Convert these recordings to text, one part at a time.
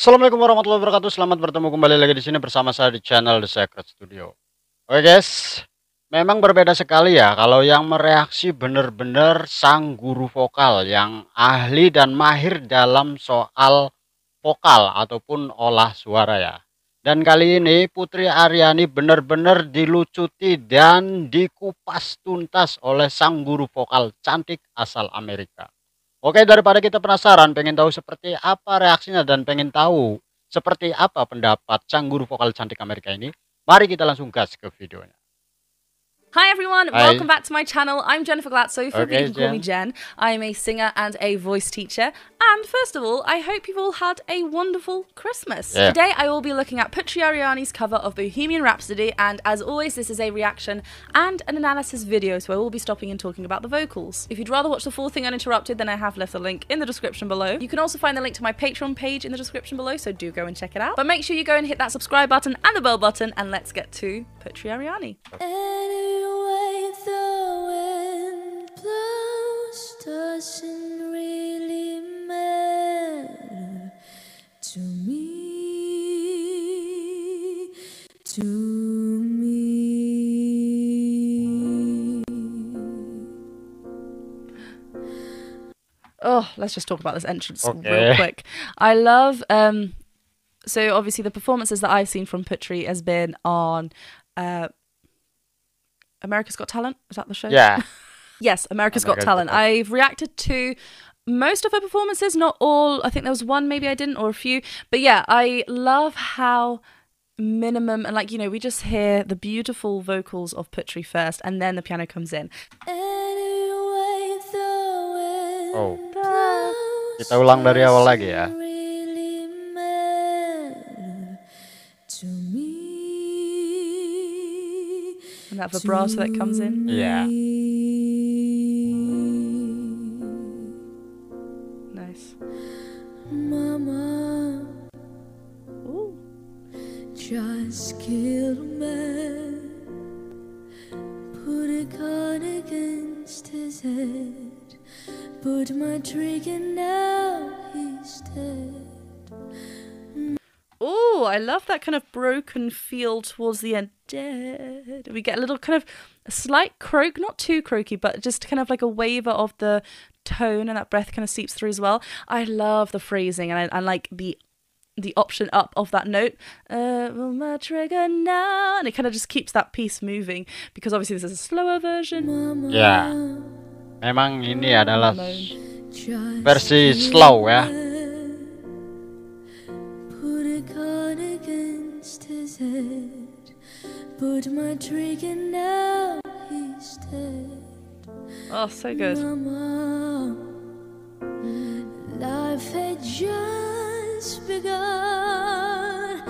Assalamualaikum warahmatullahi wabarakatuh. Selamat bertemu kembali lagi di sini bersama saya di channel The Secret Studio. Oke guys, memang berbeda sekali ya kalau yang mereaksi bener-bener sang guru vokal yang ahli dan mahir dalam soal vokal ataupun olah suara ya. Dan kali ini Putri Ariani benar-benar dilucuti dan dikupas tuntas oleh sang guru vokal cantik asal Amerika. Oke, daripada kita penasaran, pengen tahu seperti apa reaksinya dan pengen tahu seperti apa pendapat sang guru vokal cantik Amerika ini, mari kita langsung gas ke videonya. Hi everyone, Hi. welcome back to my channel. I'm Jennifer Glatzo, so Okay, you can call me Jen. I am a singer and a voice teacher. And first of all, I hope you've all had a wonderful Christmas. Yeah. Today I will be looking at Putri Ariani's cover of Bohemian Rhapsody, and as always this is a reaction and an analysis video, so I will be stopping and talking about the vocals. If you'd rather watch the full thing uninterrupted, then I have left a link in the description below. You can also find the link to my Patreon page in the description below, so do go and check it out. But make sure you go and hit that subscribe button and the bell button, and let's get to Putri Ariani. Anyway, the wind blows doesn't really matter to me, to me. Oh, let's just talk about this entrance Okay. real quick. I love, so obviously the performances that I've seen from Putri has been on America's Got Talent. Is that the show? Yeah. Yes, America's Got America's Talent. Got Talent. I've reacted to most of her performances, not all. I think there was one maybe I didn't, or a few. But yeah, I love how minimum, and like, you know, we just hear the beautiful vocals of Putri first, and then the piano comes in. Anyway, the wind Oh. blows Kita ulang dari awal lagi ya. doesn't really matter to me. And that vibrato that comes in. Yeah. Nice. Mama Ooh. just killed a man, put a gun against his head, put my trigger, now he's dead. Oh, I love that kind of broken feel towards the end. Dead. We get a little kind of a slight croak, not too croaky, but just kind of like a waver of the tone, and that breath kind of seeps through as well. I love the phrasing, and I like the option up of that note. Pull my trigger now, and it kind of just keeps that piece moving, because obviously this is a slower version. Ya. Memang ini adalah Just versi slow ya. put a gun against his head, put my trigger, now he's dead. Oh, so good. Mama, life had just begun.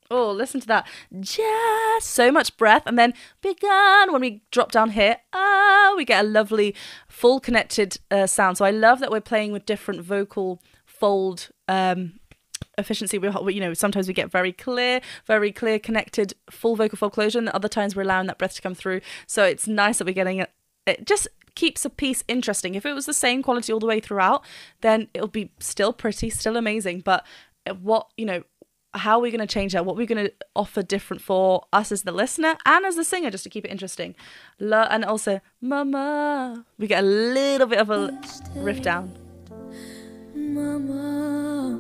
Oh, listen to that. Just so much breath, and then begun. When we drop down here, we get a lovely full connected sound. So I love that we're playing with different vocal fold efficiency. We, you know, sometimes we get very clear connected full vocal fold closure, and other times we're allowing that breath to come through. So it's nice that we're getting it. It just keeps a piece interesting. If it was the same quality all the way throughout, then it'll be still pretty, still amazing. But what, you know, how are we going to change that? What are we going to offer different for us as the listener and as the singer, just to keep it interesting? And also, mama, we get a little bit of a riff down. Mama,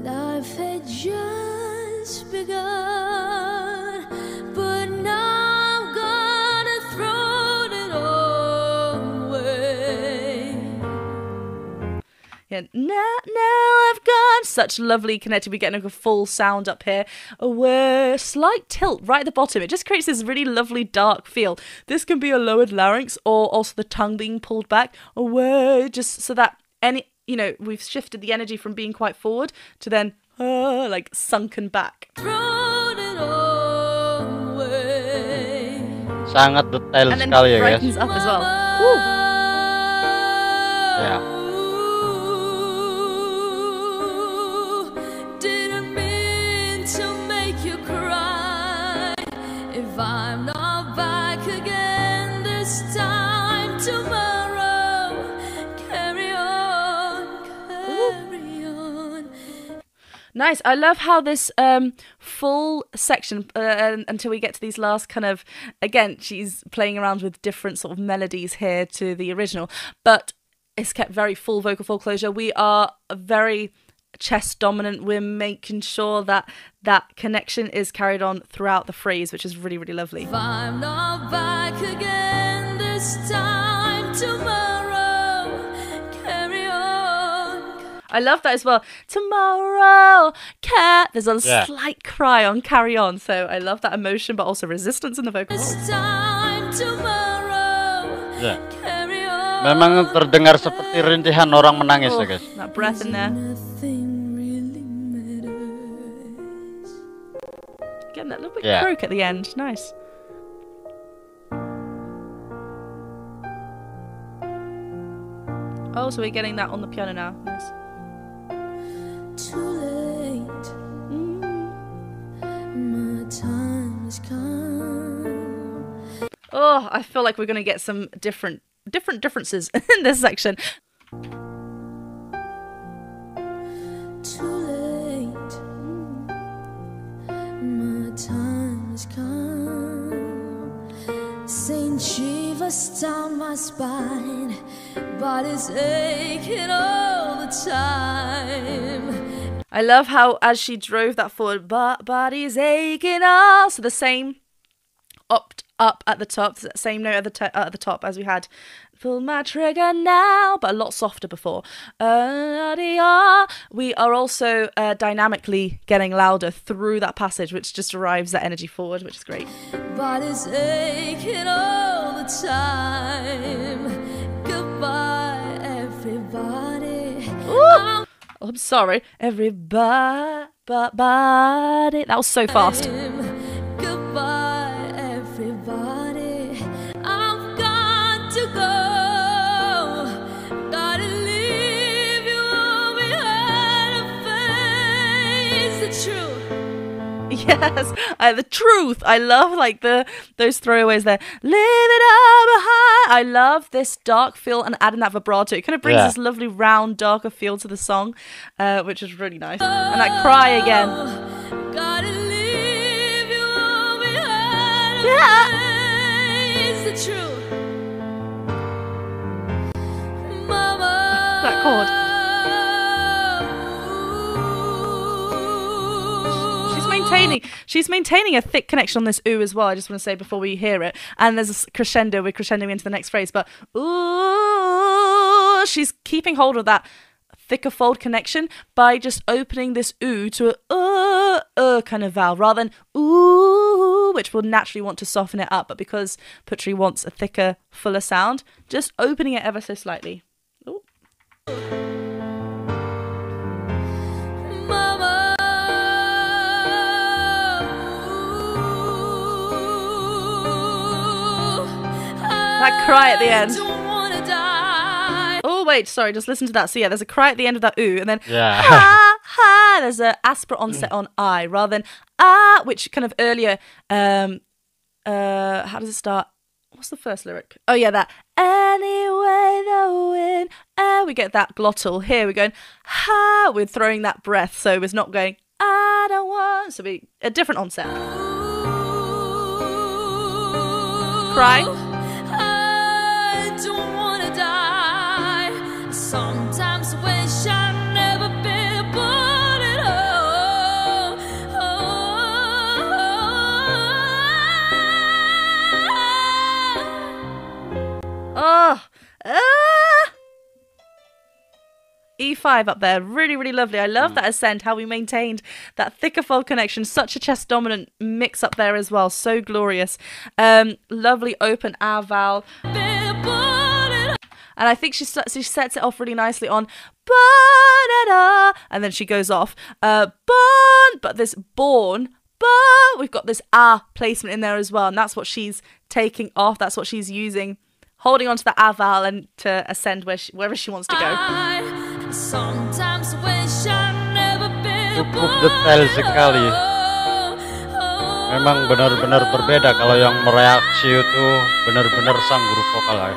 life had just begun, but now I'm gonna throw it all away. Yeah, now I've gone. Such lovely connected. We get a full sound up here. A slight tilt right at the bottom. It just creates this really lovely dark feel. This can be a lowered larynx, or also the tongue being pulled back. Away, just so that any, you know, we've shifted the energy from being quite forward to then like sunken back. Thrown it all away. Sangat detail And then sekali ya guys. brightens up as well. Woo. Ya. Didn't mean to make you cry. If I'm not back again this time tomorrow, carry on, carry on. Nice. I love how this full section, until we get to these last kind of, again, she's playing around with different sort of melodies here to the original, but it's kept very full vocal closure. We are very chest dominant. We're making sure that that connection is carried on throughout the phrase, which is really, really lovely. If I'm not back again this time tomorrow, carry on. I love that as well. Tomorrow, there's a slight cry on carry on. So I love that emotion, but also resistance in the vocal. This time tomorrow, carry on. Memang terdengar seperti rintihan orang menangis ya guys. That breath in there. Nothing really matters. Getting that little bit croak at the end. Nice. Oh, so we're getting that on the piano now. Nice. Too late. My time has come. Oh, I feel like we're going to get some differences in this section. Too late. My time has come. St. Shivers down my spine. Body's aching all the time. I love how as she drove that forward, body's aching all. So the same up at the top, same note at the top as we had. Pull my trigger now, but a lot softer before. We are also dynamically getting louder through that passage, which just drives that energy forward, which is great. Body's aching all the time. Goodbye, everybody. Oh, I'm sorry, everybody. That was so fast. Goodbye, everybody. I've got to go. Gotta leave you all behind and face the truth. Yes, the truth. I love like those throwaways there. Leave it all behind. I love this dark feel and adding that vibrato. It kind of brings this lovely round, darker feel to the song, which is really nice. And that cry again. Gotta leave you all behind and face the truth. Mama. That chord. She's maintaining a thick connection on this ooh as well. I just want to say before we hear it. And there's a crescendo. We're crescendoing into the next phrase, but ooh, she's keeping hold of that thicker fold connection by just opening this ooh to a kind of vowel rather than ooh, which will naturally want to soften it up. But because Putri wants a thicker, fuller sound, just opening it ever so slightly. Ooh. That cry at the end. Oh wait, sorry, just listen to that. So yeah, there's a cry at the end of that ooh, and then ha ha. There's a aspirate onset on I rather than ah, which kind of earlier. How does it start? What's the first lyric? Oh yeah, that anyway the wind. We get that glottal here. We're going ha. We're throwing that breath, so it's not going I don't want. So we a different onset. Cry. Sometimes wish I'd never been born at all. E5 up there, really, really lovely. I love that ascent, how we maintained that thicker fold connection, such a chest dominant mix up there as well, so glorious. Lovely open R vowel. And I think she sets it off really nicely on ba-da-da, and then she goes off. Born, but this born, we've got this ah placement in there as well, and that's what she's taking off. That's what she's using, holding onto the ah vowel and to ascend wherever she wants to go. Sometimes wish I'd never been Cukup detail sekali. Memang benar-benar berbeda kalau yang mereaksi itu benar-benar sang guru vokal ya.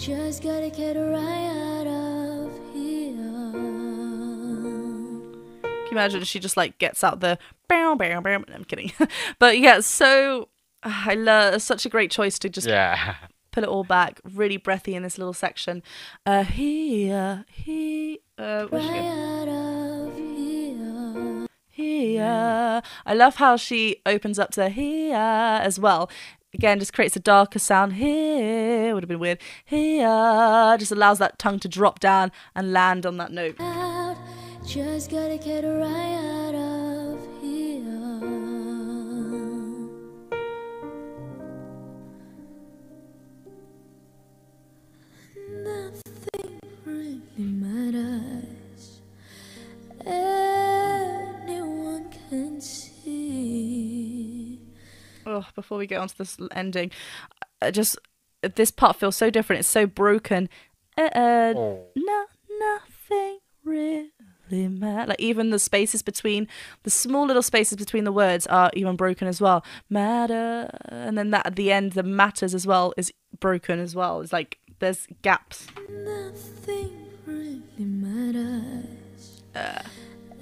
just gotta get right out of here. Can you imagine she just like gets out the bam bam bam? I'm kidding. But yeah, so I love such a great choice to just pull it all back, really breathy in this little section. Where's she going? Here. I love how she opens up to here as well. Again, just creates a darker sound. Here would have been weird. Here just allows that tongue to drop down and land on that note. Just gotta get right out of here. Nothing really matters. Anyone can see. Oh, before we get on to this ending, this part feels so different. It's so broken. No, nothing really matters. Like even the spaces between, the small little spaces between the words are even broken as well. Matter, and then that at the end, the matters as well is broken as well. It's like there's gaps. Nothing really matters.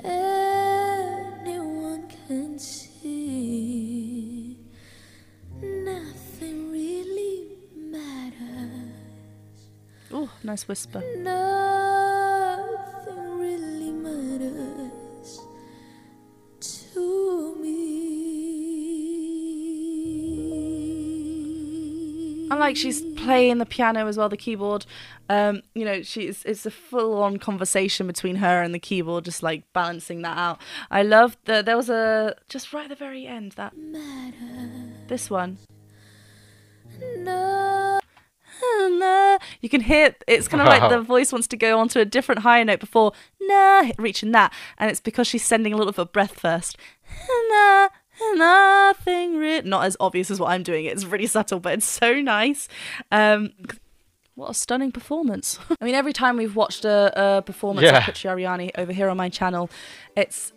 Anyone can see. Nothing really matters. Oh, nice whisper. Nothing really matters to me. And like she's playing the piano as well, the keyboard. You know, it's a full-on conversation between her and the keyboard, just like balancing that out. I love there was a just right at the very end that this one. No. You can hear it's kind of like the voice wants to go onto a different higher note before reaching that, and it's because she's sending a little bit of breath first. Nothing not as obvious as what I'm doing. It's really subtle, but it's so nice. What a stunning performance. I mean, every time we've watched a performance of Putri Ariani over here on my channel, it's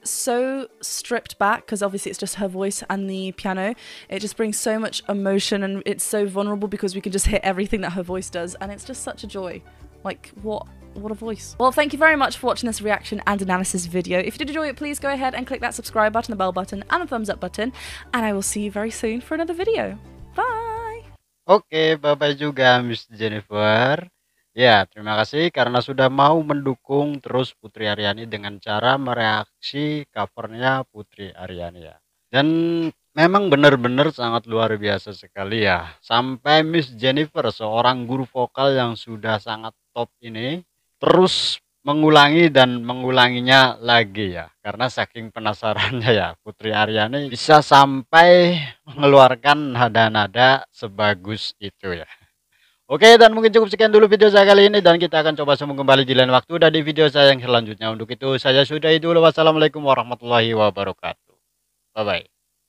so stripped back because obviously it's just her voice and the piano. It just brings so much emotion, and it's so vulnerable because we can just hit everything that her voice does, and it's just such a joy. Like, what a voice. Well, thank you very much for watching this reaction and analysis video. If you did enjoy it, please go ahead and click that subscribe button, the bell button, and the thumbs up button, and I will see you very soon for another video. Bye! Oke, bye-bye juga Miss Jennifer. Ya, terima kasih karena sudah mau mendukung terus Putri Ariani dengan cara mereaksi covernya Putri Ariani ya. Dan memang benar-benar sangat luar biasa sekali ya. Sampai Miss Jennifer, seorang guru vokal yang sudah sangat top ini, terus mengulangi dan mengulanginya lagi ya. Karena saking penasarannya ya, Putri Ariani bisa sampai mengeluarkan nada-nada sebagus itu ya. Oke, dan mungkin cukup sekian dulu video saya kali ini, dan kita akan coba sambung kembali di lain waktu dan di video saya yang selanjutnya. Untuk itu saya sudahi dulu. Wassalamualaikum warahmatullahi wabarakatuh. Bye bye.